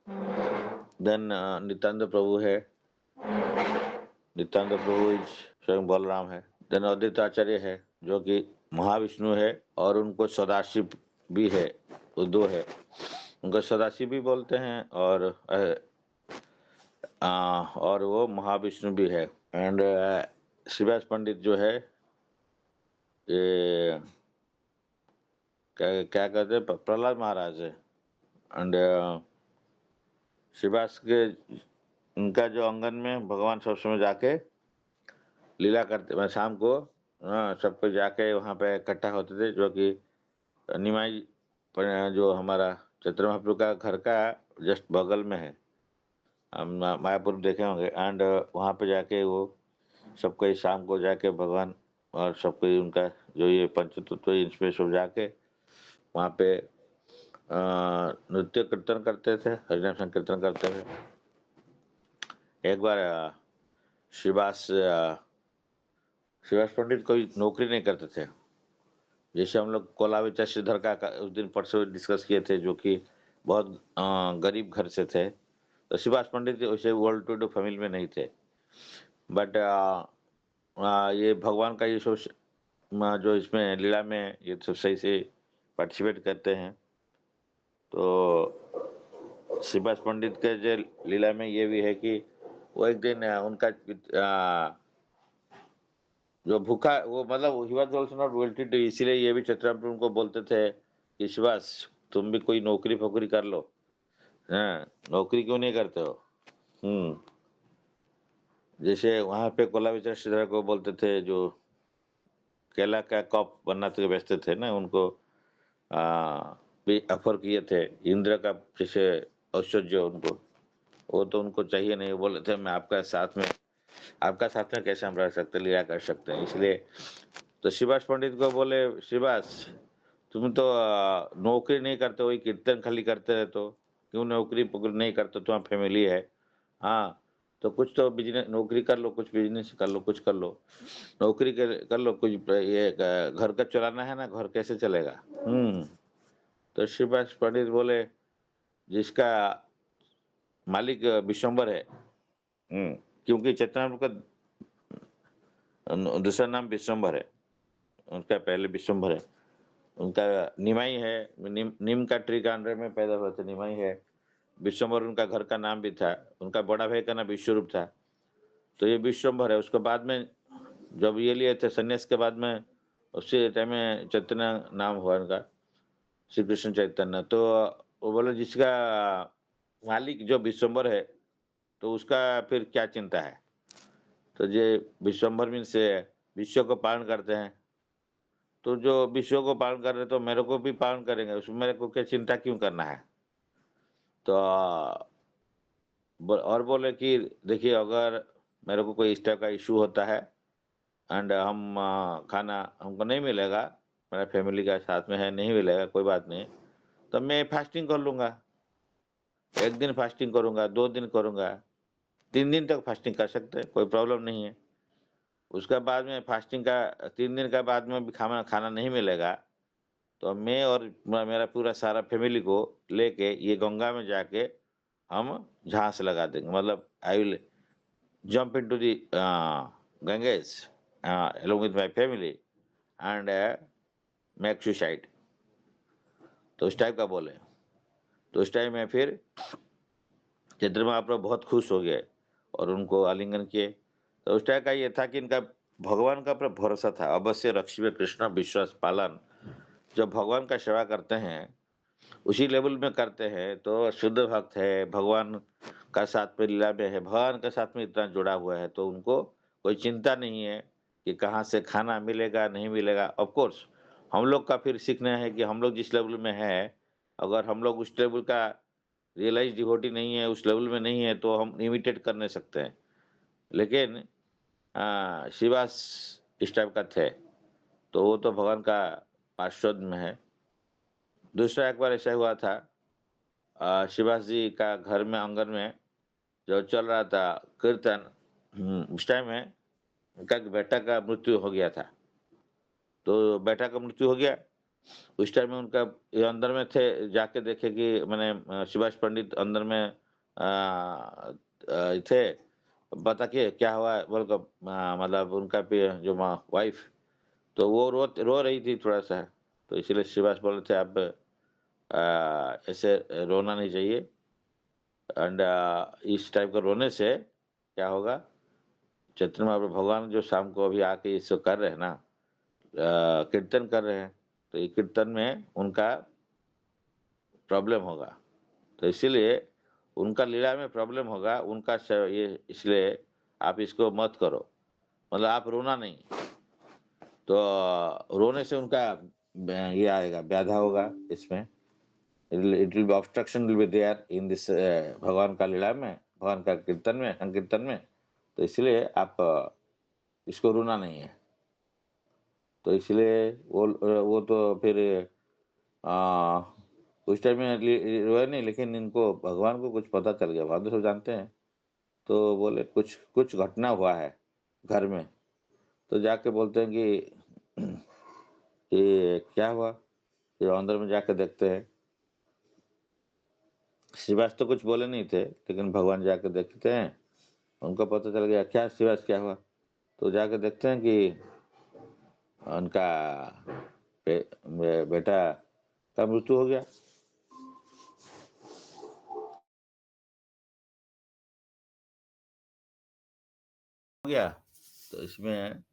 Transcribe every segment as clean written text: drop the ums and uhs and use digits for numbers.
Then Nityanand प्रभु है, नित्यानंद प्रभु is स्वयं बलराम है। देन अद्वैत आचार्य है जो कि महाविष्णु है, और उनको सदाशिव भी है, वो दो है, उनको सदाशिव भी बोलते हैं, और वो महाविष्णु भी है। एंड श्रीवास पंडित जो है, ये क्या क्या कहते हैं, प्रहलाद महाराज है। एंड श्रीवास के उनका जो आंगन में भगवान सब समय जाके लीला करते, मैं शाम को सबको जाके वहाँ पे इकट्ठा होते थे, जो कि निमाई जो हमारा चैत्र महाप्रभु का घर का जस्ट बगल में है, हम मायापुर देखे होंगे। एंड वहाँ पे जाके वो सबको शाम को जाके भगवान और सबको उनका जो ये पंचतत्व इसमें सब जाके वहाँ पे नृत्य कीर्तन करते थे, हरिनाम संकीर्तन करते थे। एक बार श्रीवास पंडित कोई नौकरी नहीं करते थे, जैसे हम लोग कोलाविचा श्रीधर का उस दिन परसों डिस्कस किए थे, जो कि बहुत गरीब घर से थे। तो श्रीवास पंडित वैसे वर्ल्ड टू डू फैमिली में नहीं थे, बट ये भगवान का ये सब जो इसमें लीला में ये सब सही से पार्टिसिपेट करते हैं। तो श्रीवास पंडित के जो लीला में ये भी है कि वो एक दिन उनका जो भूखा वो, मतलब he was also not well too, इसीलिए ये भी चतुराम उनको बोलते थे कि शिवास तुम भी कोई नौकरी फोकरी कर लो, हाँ नौकरी क्यों नहीं करते हो। हम्म जैसे वहां पे कोला विचार श्रीधर को बोलते थे, जो केला का कप बनाते बेचते थे ना, उनको भी ऑफर किए थे इंद्र का जैसे ऐश्वर्य उनको, वो तो उनको चाहिए नहीं, वो बोले थे मैं आपका साथ में कैसे हम रह सकते, लिया कर सकते हैं, इसलिए। तो शिवास पंडित को बोले, शिवास तुम तो नौकरी नहीं करते, वही कीर्तन खाली करते रहते हो, क्यों नौकरी पकड़ नहीं करते, तुम्हारा फैमिली है, हाँ तो कुछ तो बिजनेस नौकरी कर लो, कुछ बिजनेस कर लो, कुछ कर लो, नौकरी कर लो कुछ, ये घर का चलाना है ना, घर कैसे चलेगा। तो शिवास पंडित बोले, जिसका मालिक विश्वम्बर है, क्योंकि चेतनापुर का दूसरा नाम विश्वम्भर है, उनका पहले विश्वम्भर है, उनका निमाई है, नीम का ट्री का अंडर में पैदा हुआ था, निमाई है। विश्वम्भर उनका घर का नाम भी था, उनका बड़ा भाई का नाम विश्वरूप था, तो ये विश्वम्भर है। उसके बाद में जब ये लिए थे संन्यास के बाद में, उसी टाइम में चैतन्य नाम हुआ उनका, श्री कृष्ण चैतन्य। तो वो बोले जिसका मालिक जो विश्वम्भर है, तो उसका फिर क्या चिंता है। तो ये विश्वम्भर मीन से विश्व को पालन करते हैं, तो जो विश्व को पालन कर रहे तो मेरे को भी पालन करेंगे, उसमें मेरे को क्या चिंता क्यों करना है। तो और बोले कि देखिए अगर मेरे को कोई इस टाइप का इशू होता है, एंड हम खाना हमको नहीं मिलेगा, मेरा फैमिली का साथ में है, नहीं मिलेगा, कोई बात नहीं, तो मैं फास्टिंग कर लूंगा, एक दिन फास्टिंग करूंगा, 2 दिन करूंगा, 3 दिन तक फास्टिंग कर सकते हैं, कोई प्रॉब्लम नहीं है। उसके बाद में फास्टिंग का 3 दिन का बाद में भी खाना खाना नहीं मिलेगा, तो मैं और मेरा पूरा सारा फैमिली को लेके ये गंगा में जाके हम झांस लगा देंगे, मतलब I will jump into the Ganges along with my family and make suicide। तो उस टाइप का बोले। तो उस टाइम में फिर चैत्र महाप्रभु बहुत खुश हो गए और उनको आलिंगन किए। तो उस टाइप का ये था कि इनका भगवान का पर भरोसा था, अवश्य रक्षिवे कृष्ण विश्वास पालन। जब भगवान का सेवा करते हैं उसी लेवल में करते हैं, तो शुद्ध भक्त है, भगवान का साथ में लीला में है, भगवान के साथ में इतना जुड़ा हुआ है, तो उनको कोई चिंता नहीं है कि कहाँ से खाना मिलेगा नहीं मिलेगा। ऑफ कोर्स हम लोग का फिर सीखना है कि हम लोग जिस लेवल में है, अगर हम लोग उस लेवल का रियलाइज डिवोटी नहीं है, उस लेवल में नहीं है, तो हम इमिटेट कर नहीं सकते हैं। लेकिन शिवास इस टाइप का थे, तो वो तो भगवान का पार्षद में है। दूसरा एक बार ऐसा हुआ था, शिवास जी का घर में आंगन में जो चल रहा था कीर्तन, उस टाइम में उनका बेटा का मृत्यु हो गया था। तो बेटा का मृत्यु हो गया, उस टाइम में उनका ये अंदर में थे, जाके देखे कि मैंने सुभाष पंडित अंदर में थे, बता के क्या हुआ है बोल कर, मतलब उनका जो वाइफ, तो वो रो रही थी थोड़ा सा, तो इसीलिए सुभाष बोले थे आप ऐसे रोना नहीं चाहिए, एंड इस टाइप का रोने से क्या होगा, चैतन्य महाप्रभु भगवान जो शाम को अभी आके इसको कर रहे हैं ना, कीर्तन कर रहे हैं, तो ये कीर्तन में उनका प्रॉब्लम होगा, तो इसीलिए उनका लीला में प्रॉब्लम होगा, ये इसलिए आप इसको मत करो, मतलब आप रोना नहीं, तो रोने से उनका ये आएगा, व्याधा होगा इसमें, it will be obstruction will be there in this भगवान का लीला में, भगवान का कीर्तन में, संकीर्तन में, तो इसलिए आप इसको रोना नहीं है, तो इसलिए वो तो फिर आ, उस टाइम में रोए नहीं, लेकिन इनको भगवान को कुछ पता चल गया, भगवान तो सब जानते हैं, तो बोले कुछ कुछ घटना हुआ है घर में, तो जाके बोलते हैं कि ये क्या हुआ, फिर अंदर में जाके देखते हैं, शिवास तो कुछ बोले नहीं थे, लेकिन भगवान जाके देखते हैं, उनको पता चल गया क्या शिवास क्या हुआ, तो जाके देखते हैं कि उनका बेटा का मृत्यु हो गया। तो इसमें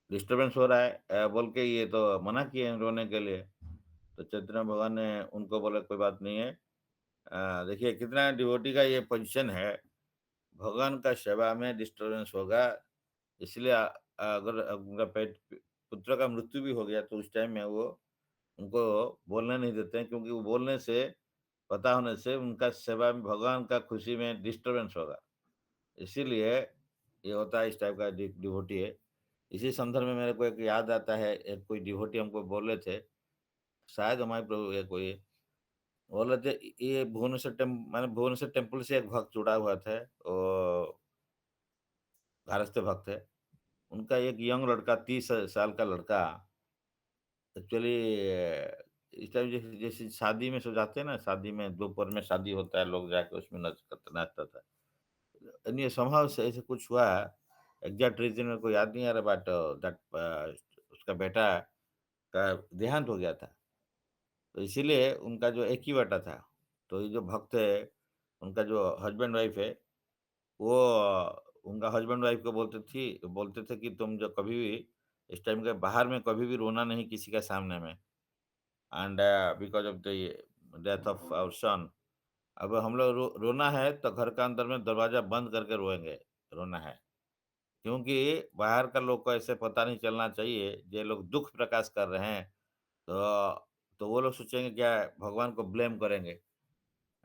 डिस्टरबेंस हो रहा है, बोल के ये तो मना किए हैं रोने के लिए, तो चैतन्य भगवान ने उनको बोला कोई बात नहीं है, देखिए कितना डिवोटी का ये पोजीशन है, भगवान का सेवा में डिस्टरबेंस होगा, इसलिए अगर उनका पेट पुत्र का मृत्यु भी हो गया, तो उस टाइम में वो उनको बोलने नहीं देते हैं, क्योंकि वो बोलने से, पता होने से उनका सेवा में, भगवान का खुशी में डिस्टरबेंस होगा, इसीलिए ये होता है, इस टाइप का डिवोटी है। इसी संदर्भ में मेरे को एक याद आता है, एक कोई डिवोटी हमको बोल रहे थे, शायद हमारे प्रभु ये कोई बोल रहे थे, ये भुवनेश्वर टेम्पल से एक भक्त जुड़ा हुआ था, और गारस्थ भक्त है, उनका एक यंग लड़का, 30 साल का लड़का, एक्चुअली इस टाइम जैसे जैसे शादी में सो जाते हैं ना, शादी में दोपहर में शादी होता है, लोग जाके उसमें नाचता था, यानी संभव से ऐसे कुछ हुआ, एग्जैक्ट रीजन मेरे को याद नहीं आ रहा, बट दैट उसका बेटा का देहांत हो गया था, तो इसीलिए उनका जो एक ही बेटा था, तो ये जो भक्त है, उनका जो हस्बैंड वाइफ है, वो उनका हस्बैंड वाइफ को बोलते थे कि तुम जो कभी भी इस टाइम के बाहर में कभी भी रोना नहीं किसी के सामने में, and because of the death of our son, अब हम लोग रोना है तो घर का अंदर में दरवाजा बंद करके रोएंगे, रोना है, क्योंकि बाहर का लोग को ऐसे पता नहीं चलना चाहिए, ये लोग दुख प्रकाश कर रहे हैं, तो वो लोग सोचेंगे क्या, भगवान को ब्लेम करेंगे,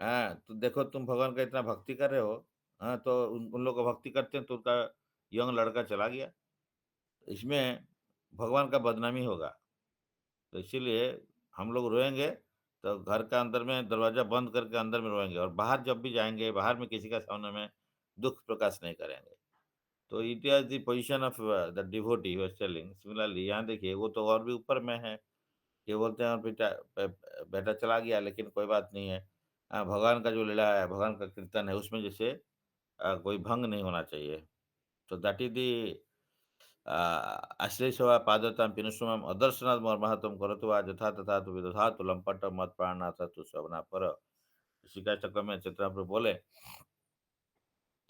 हाँ, तो देखो तुम भगवान का इतना भक्ति कर रहे हो, हाँ, तो उन लोग को भक्ति करते हैं, तो उनका यंग लड़का चला गया, इसमें भगवान का बदनामी होगा, तो इसीलिए हम लोग रोएंगे तो घर का अंदर में दरवाजा बंद करके अंदर में रोएंगे, और बाहर जब भी जाएंगे, बाहर में किसी का सामने में दुख प्रकाश नहीं करेंगे, तो it is the position of the devotee he was telling. Similarly यहाँ देखिए, वो तो और भी ऊपर में है, ये बोलते हैं और बेटा चला गया, लेकिन कोई बात नहीं है, भगवान का जो लीला है, भगवान का कीर्तन है, उसमें जैसे कोई भंग नहीं होना चाहिए, तो दैट इज दी आश्रयसेवा पादतां पिनुष्वमं अदर्शनात् महत्वं करोतु वा यथा तथा तु विदधातु लंपट मत प्राणनाथ तु श्रवणा पर, ऋषिकेश चक्र में चित्रापुर बोले,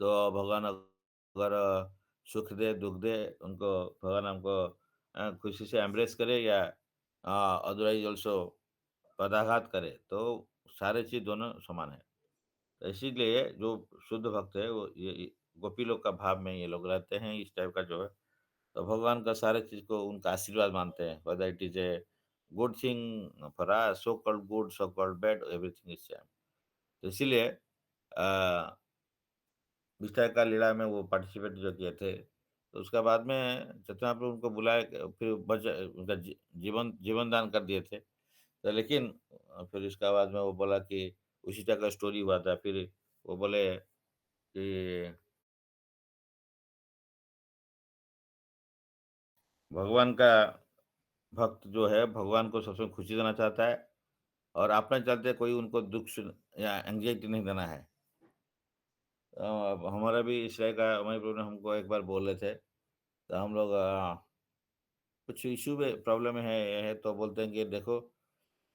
तो भगवान अगर सुख दे दुख दे, उनको भगवान हमको खुशी से एम्ब्रेस करे, या अदरवाइज ऑल्सो पदाघात करे, तो सारे चीज दोनों समान है, तो इसीलिए जो शुद्ध भक्त है, वो ये गोपी लोग का भाव में ये लोग रहते हैं, इस टाइप का जो है, तो भगवान का सारे चीज को उनका आशीर्वाद मानते हैं, whether it is a good thing for us, so called good, so called bad, everything is same, तो इसीलिए विष्ठा का लीला में वो पार्टिसिपेट जो किए थे, तो उसका बाद में चतुर्मा प्रभु उनको बुलाए, फिर उनका जीवन जीवन दान कर दिए थे, तो लेकिन फिर इसका बाद में वो बोला कि उसी तरह का स्टोरी हुआ था, फिर वो बोले कि भगवान का भक्त जो है भगवान को सबसे खुशी देना चाहता है और अपने चलते कोई उनको दुःख सुन या एंग्ज़ायटी नहीं देना है। हमारा भी इस तरह का हमारे प्रभु ने हमको एक बार बोले थे, तो हम लोग कुछ इश्यू में प्रॉब्लम है तो बोलते हैं कि देखो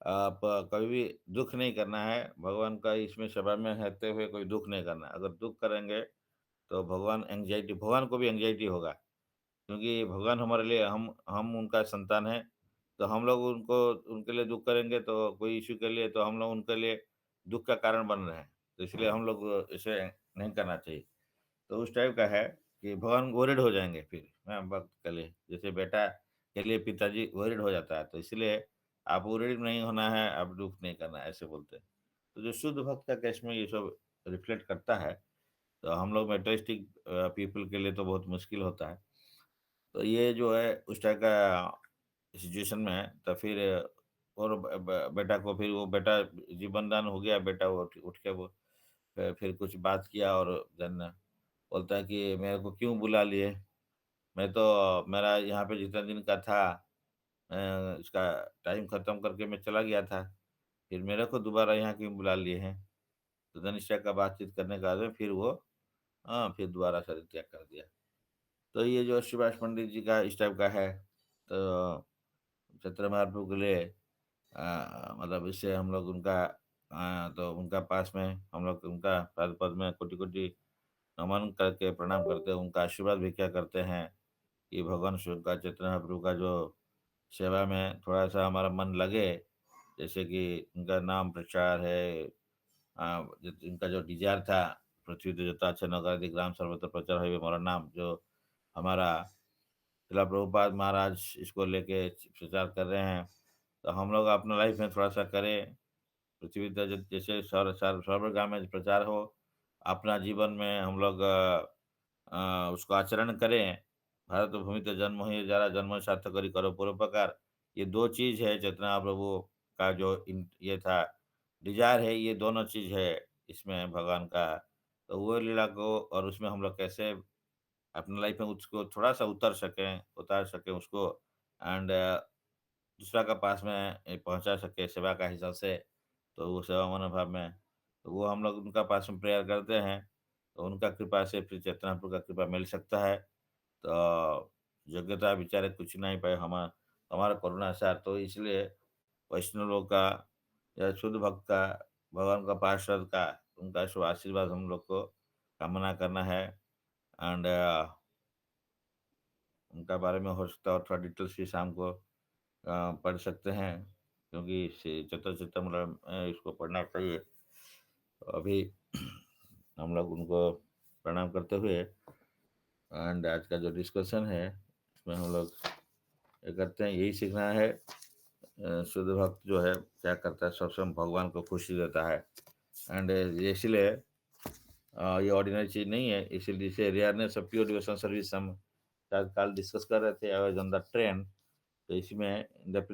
आप कभी भी दुःख नहीं करना है, भगवान का इसमें सेवा में रहते हुए कोई दुःख नहीं करना है। अगर दुःख करेंगे तो भगवान को भी एंग्ज़ायटी होगा। क्योंकि भगवान हमारे लिए हम उनका संतान हैं, तो हम लोग उनको उनके लिए दुःख करेंगे तो कोई इश्यू के लिए तो हम लोग उनके लिए दुःख का कारण बन रहे हैं। तो इसलिए हम लोग इसे नहीं करना चाहिए। तो उस टाइप का है कि भगवान वरीड हो जाएँगे फिर भक्त के लिए। जैसे बेटा के लिए पिताजी वरीड हो जाता है, तो इसलिए आप वरीड नहीं होना है, आप दुःख नहीं करना है, ऐसे बोलते हैं। तो जो शुद्ध भक्त का केस में ये सब रिफ्लेक्ट करता है, तो हम लोग मटेरियलिस्टिक पीपल के लिए तो बहुत मुश्किल होता है। तो ये जो है उस टाइप का सिचुएशन में है, तो फिर और ब ब बेटा को फिर वो बेटा जीवन दान हो गया, बेटा वो उठ उठ के वो फिर कुछ बात किया और देन बोलता है कि मेरे को क्यों बुला लिए? मैं तो मेरा यहाँ पे जितना दिन का था इसका टाइम खत्म करके मैं चला गया था। फिर मेरे को दोबारा यहाँ क्यों बुला लिए हैं? तो धनिष्ठा का बातचीत करने के बाद में फिर वो फिर दोबारा शरीर त्याग कर दिया। तो ये जो सुभाष पंडित जी का इस टाइप का है, तो चैतन्य महाप्रभु के लिए मतलब इससे हम लोग उनका तो उनका पास में हम लोग उनका पाद पद में कोटि-कोटि नमन करके प्रणाम करते हैं, उनका आशीर्वाद भिक्षा करते हैं कि भगवान शिव का चैतन्य महाप्रभु का जो सेवा में थोड़ा-सा हमारा मन लगे। जैसे कि उनका नाम प्रचार है इनका जो डिज़ायर था, पृथ्वी तो जता अच्छा नगाधिक ग्राम सर्वत्र प्रचार है हमारा नाम, जो हमारा शिला प्रभुपाद महाराज इसको लेके प्रचार कर रहे हैं। तो हम लोग अपना लाइफ में थोड़ा-सा करें, पृथ्वी तो जैसे सर्वगाम में प्रचार हो, अपना जीवन में हम लोग उसको आचरण करें। भारत भूमि तो जन्म ही जरा जन्म सार्थक करी करो परोपकार। ये 2 चीज़ है चैतन्य प्रभु का जो ये था डिज़ायर है, ये दोनों चीज़ है इसमें भगवान का। तो वो लीला को और उसमें हम लोग कैसे अपनी लाइफ में उसको थोड़ा-सा उतार सकें उसको एंड दूसरा का पास में पहुँचा सके सेवा का हिसाब से, तो वो सेवा मनोभाव में, तो वो हम लोग उनका पास में प्रेयर करते हैं, तो उनका कृपा से फिर चेतनापुर का कृपा मिल सकता है। तो योग्यता बेचारे कुछ नहीं पाए हमारा करुणा सार, तो इसलिए वैष्णव लोग का या शुद्ध भक्त का, भगवान का पार्षद का, उनका शुभ आशीर्वाद हम लोग को कामना करना है एंड उनका बारे में हो सकता है और थोड़ा डिटेल्स भी शाम को पढ़ सकते हैं क्योंकि इसे चतुर इसको पढ़ना चाहिए। तो अभी हम लोग उनको प्रणाम करते हुए एंड आज का जो डिस्कशन है इसमें हम लोग ये करते हैं, यही सीखना है शुद्ध भक्त जो है क्या करता है, सबसे भगवान को खुशी देता है एंड इसलिए ये ऑर्डिनरी चीज़ नहीं है, इसीलिए इसे रेयरनेस ऑफ प्योर डिवोशन सर्विस हम कल डिस्कस कर रहे थे। I was on the train, तो इसमें द